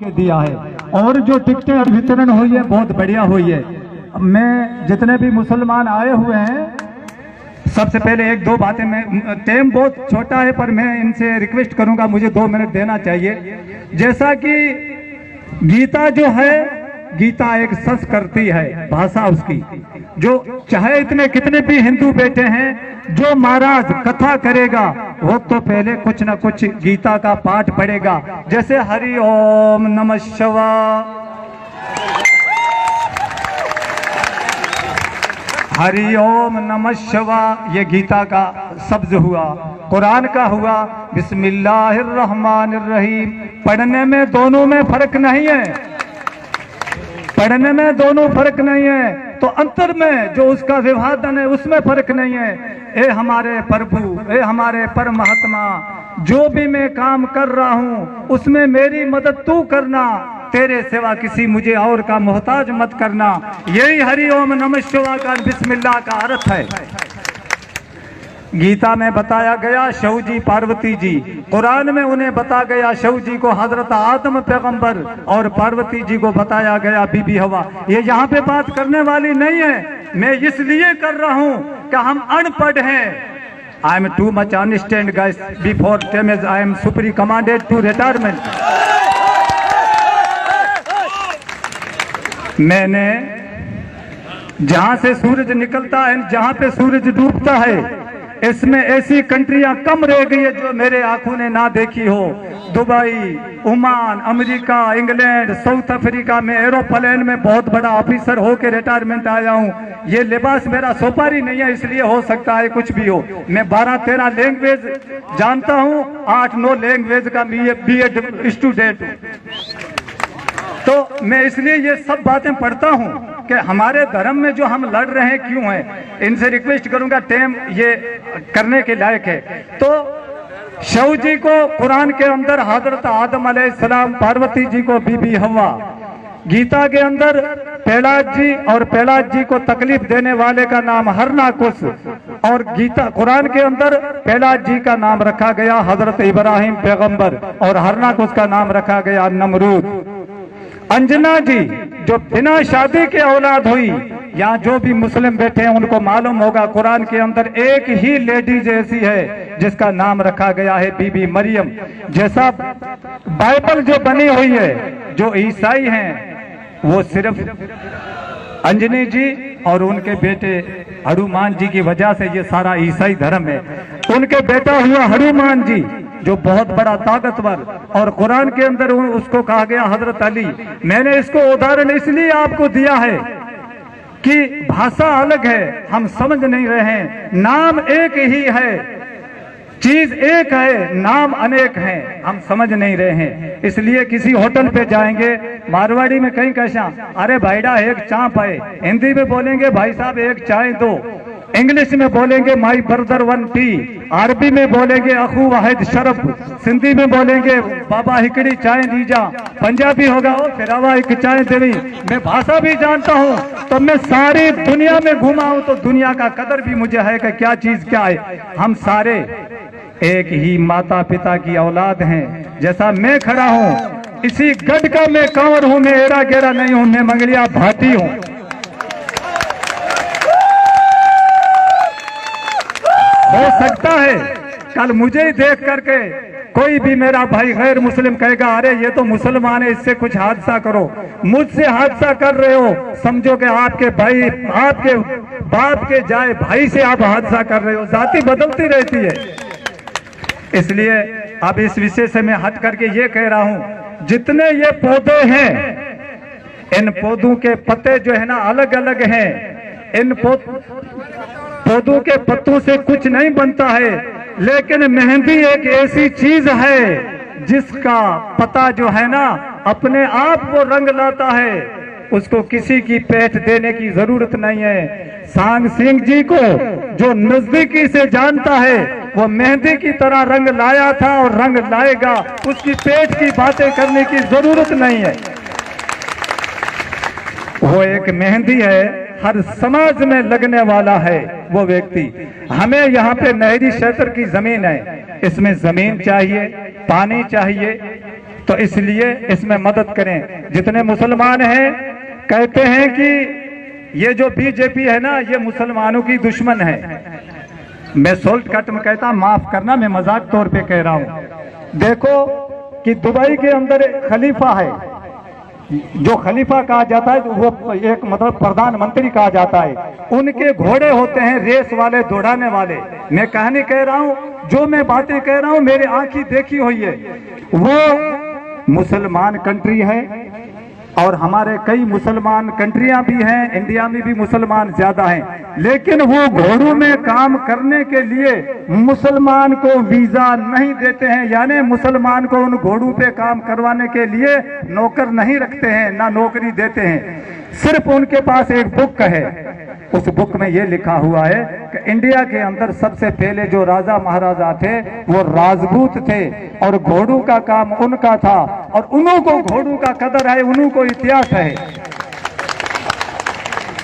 के दिया है। और जो टिकटें वितरण हुई है बहुत बढ़िया हुई है। मैं जितने भी मुसलमान आए हुए हैं, सबसे पहले एक दो बातें, मैं टाइम बहुत छोटा है पर मैं इनसे रिक्वेस्ट करूंगा, मुझे 2 मिनट देना चाहिए। जैसा कि गीता जो है, गीता एक संस्कृति है, भाषा उसकी, जो चाहे इतने कितने भी हिंदू बैठे हैं, जो महाराज कथा करेगा वो तो पहले कुछ ना कुछ गीता का पाठ पढ़ेगा। जैसे हरि ओम नमः शिवाय, हरि ओम नमः शिवाय, ये गीता का शब्द हुआ। कुरान का हुआ बिस्मिल्लाहिर्रहमानिर्रहीम। पढ़ने में दोनों में फर्क नहीं है, पढ़ने में दोनों फर्क नहीं है, तो अंतर में जो उसका विभाजन है उसमें फर्क नहीं है। ए हमारे प्रभु, ए हमारे परमात्मा, जो भी मैं काम कर रहा हूँ उसमें मेरी मदद तू करना, तेरे सिवा किसी मुझे और का मोहताज मत करना। यही हरि ओम नमः शिवाय का बिस्मिल्लाह का अर्थ है। गीता में बताया गया शिव जी पार्वती जी, कुरान में उन्हें बता गया शिव जी को हजरत आदम पैगंबर और पार्वती जी को बताया गया बीबी हवा। ये यहाँ पे बात करने वाली नहीं है, मैं इसलिए कर रहा हूँ कि हम अनपढ़ हैं। I am too much understand guys before time as I am supreme commanded to retirement. मैंने जहां से सूरज निकलता है, जहां पे सूरज डूबता है, इसमें ऐसी कंट्रियां कम रह गई है जो मेरे आंखों ने ना देखी हो। Dubai, Oman, America, England, south Africa में एरोप्लेन में बहुत बड़ा ऑफिसर होकर रिटायरमेंट आया हूं। ये लिबास मेरा सोपारी नहीं है, इसलिए हो सकता है कुछ भी हो। मैं 12-13 लैंग्वेज जानता हूं, 8-9 लैंग्वेज का बीएड स्टूडेंट हूं। तो मैं इसलिए ये सब बातें पढ़ता हूं कि हमारे धर्म में जो हम लड़ रहे हैं क्यों हैं। इनसे रिक्वेस्ट करूंगा, टाइम ये करने के लायक है। तो शिव जी को कुरान के अंदर हजरत आदम अलैहिस्सलाम, पार्वती जी को बीबी हवा, गीता के अंदर प्रहलाद जी और प्रहलाद जी को तकलीफ देने वाले का नाम हरनाकुश, और गीता कुरान के अंदर प्रहलाद जी का नाम रखा गया हजरत इब्राहिम पैगंबर और हरनाकुश का नाम रखा गया नमरूद। अंजना जी जो बिना शादी के औलाद हुई, यहाँ जो भी मुस्लिम बैठे हैं उनको मालूम होगा कुरान के अंदर एक ही लेडीज ऐसी है जिसका नाम रखा गया है बीबी मरियम। जैसा बाइबल जो बनी हुई है, जो ईसाई हैं वो सिर्फ अंजनी जी और उनके बेटे हनुमान जी की वजह से ये सारा ईसाई धर्म है। उनके बेटा हुआ हनुमान जी जो बहुत बड़ा ताकतवर, और कुरान के अंदर उसको कहा गया हजरत अली। मैंने इसको उदाहरण इसलिए आपको दिया है कि भाषा अलग है, हम समझ नहीं रहे हैं। नाम एक ही है, चीज एक है, नाम अनेक हैं, हम समझ नहीं रहे हैं। इसलिए किसी होटल पे जाएंगे, मारवाड़ी में कहीं कैसा, अरे भाईडा एक चाप है, हिंदी में बोलेंगे भाई साहब एक चाय दो, इंग्लिश में बोलेंगे माई ब्रदर 1 टी, अरबी में बोलेंगे अखू वाहिद शरफ, सिंधी में बोलेंगे बाबा हिकड़ी चाय दीजा, पंजाबी होगा ओ फिरावा एक चाय देवी। मैं भाषा भी जानता हूँ, तो मैं सारी दुनिया में घुमा हूँ, तो दुनिया का कदर भी मुझे है कि क्या चीज क्या है। हम सारे एक ही माता पिता की औलाद हैं। जैसा मैं खड़ा हूँ, इसी गढ़ का मैं कंवर हूँ, मैं एरा गेरा नहीं हूँ, मैं मंगलिया भाटी हूँ। हो सकता है कल मुझे ही देख करके कोई भी मेरा भाई गैर मुस्लिम कहेगा अरे ये तो मुसलमान है, इससे कुछ हादसा करो। मुझसे हादसा कर रहे हो, समझो कि आपके भाई, आपके बाप के जाए भाई से आप हादसा कर रहे हो। जाति बदलती रहती है। इसलिए अब इस विषय से मैं हट करके ये कह रहा हूं, जितने ये पौधे हैं, इन पौधों के पत्ते जो है ना अलग अलग हैं। इन पौधों के पत्तों से कुछ नहीं बनता है, लेकिन मेहंदी एक ऐसी चीज है जिसका पता जो है ना अपने आप वो रंग लाता है, उसको किसी की पेट देने की जरूरत नहीं है। सांग सिंह जी को जो नजदीकी से जानता है वो मेहंदी की तरह रंग लाया था और रंग लाएगा, उसकी पेट की बातें करने की जरूरत नहीं है। वो एक मेहंदी है, हर समाज में लगने वाला है वो व्यक्ति। हमें यहाँ पे नहरी क्षेत्र की जमीन है, इसमें जमीन चाहिए, पानी चाहिए, तो इसलिए इसमें मदद करें। जितने मुसलमान हैं कहते हैं कि ये जो बीजेपी है ना, ये मुसलमानों की दुश्मन है। मैं शॉर्टकट में कहता, माफ करना, मैं मजाक तौर पे कह रहा हूं। देखो कि दुबई के अंदर एक खलीफा है, जो खलीफा कहा जाता है, वो एक मतलब प्रधानमंत्री कहा जाता है। उनके घोड़े होते हैं रेस वाले, दौड़ाने वाले। मैं कहानी कह रहा हूं, जो मैं बातें कह रहा हूं मेरी आंखी देखी हुई है। वो मुसलमान कंट्री है और हमारे कई मुसलमान कंट्रियां भी हैं, इंडिया में भी मुसलमान ज्यादा हैं, लेकिन वो घोड़ों में काम करने के लिए मुसलमान को वीजा नहीं देते हैं, यानी मुसलमान को उन घोड़ों पे काम करवाने के लिए नौकर नहीं रखते हैं, ना नौकरी देते हैं। सिर्फ उनके पास एक बुक है, उस बुक में ये लिखा हुआ है कि इंडिया के अंदर सबसे पहले जो राजा महाराजा थे वो राजपूत थे और घोड़ों का काम उनका था, और उन्हों को घोड़ों का कदर है, उन्हों को इतिहास है।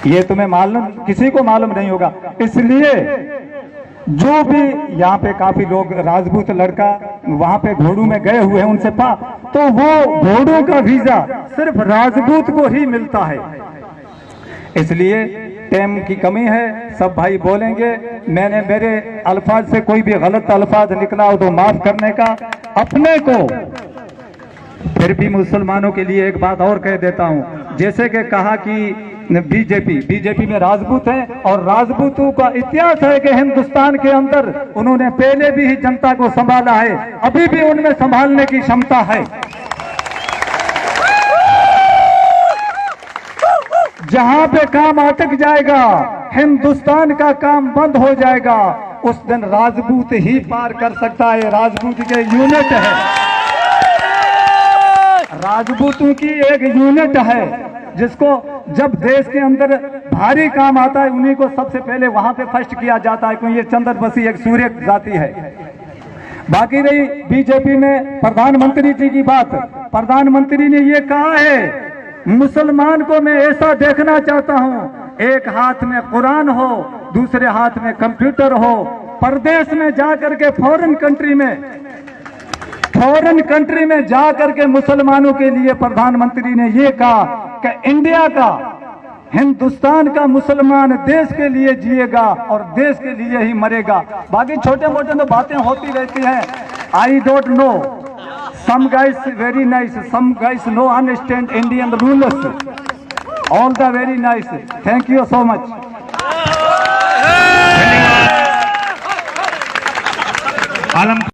ये तुम्हें मालूम, किसी को मालूम नहीं होगा। इसलिए जो भी यहाँ पे काफी लोग राजपूत लड़का वहां पे घोड़ों में गए हुए हैं, उनसे तो वो घोड़ों का वीजा सिर्फ राजपूत को ही मिलता है। इसलिए टाइम की कमी है, सब भाई बोलेंगे। मैंने मेरे अल्फाज से कोई भी गलत अल्फाज निकला हो तो माफ करने का। अपने को फिर भी मुसलमानों के लिए एक बात और कह देता हूं, जैसे कि कहा कि बीजेपी में राजपूत हैं और राजपूतों का इतिहास है कि हिंदुस्तान के अंदर उन्होंने पहले भी ही जनता को संभाला है, अभी भी उनमें संभालने की क्षमता है। जहां पे काम अटक जाएगा, हिंदुस्तान का काम बंद हो जाएगा, उस दिन राजपूत ही पार कर सकता है। राजपूत के यूनिट है, राजपूतों की एक यूनिट है, जिसको जब देश के अंदर भारी काम आता है उन्हीं को सबसे पहले वहां पे फर्स्ट किया जाता है, क्योंकि ये चंद्रवंशी एक सूर्य जाति है। बाकी रही बीजेपी में प्रधानमंत्री जी की बात, प्रधानमंत्री ने ये कहा है मुसलमान को मैं ऐसा देखना चाहता हूं, एक हाथ में कुरान हो, दूसरे हाथ में कंप्यूटर हो। परदेश में जाकर के फॉरेन कंट्री में जाकर के मुसलमानों के लिए प्रधानमंत्री ने ये कहा कि इंडिया का, हिंदुस्तान का मुसलमान देश के लिए जिएगा और देश के लिए ही मरेगा। बाकी छोटे मोटे तो बातें होती रहती हैं। I don't know, some guys very nice, some guys no understand Indian rules. All the very nice. Thank you so much. Alam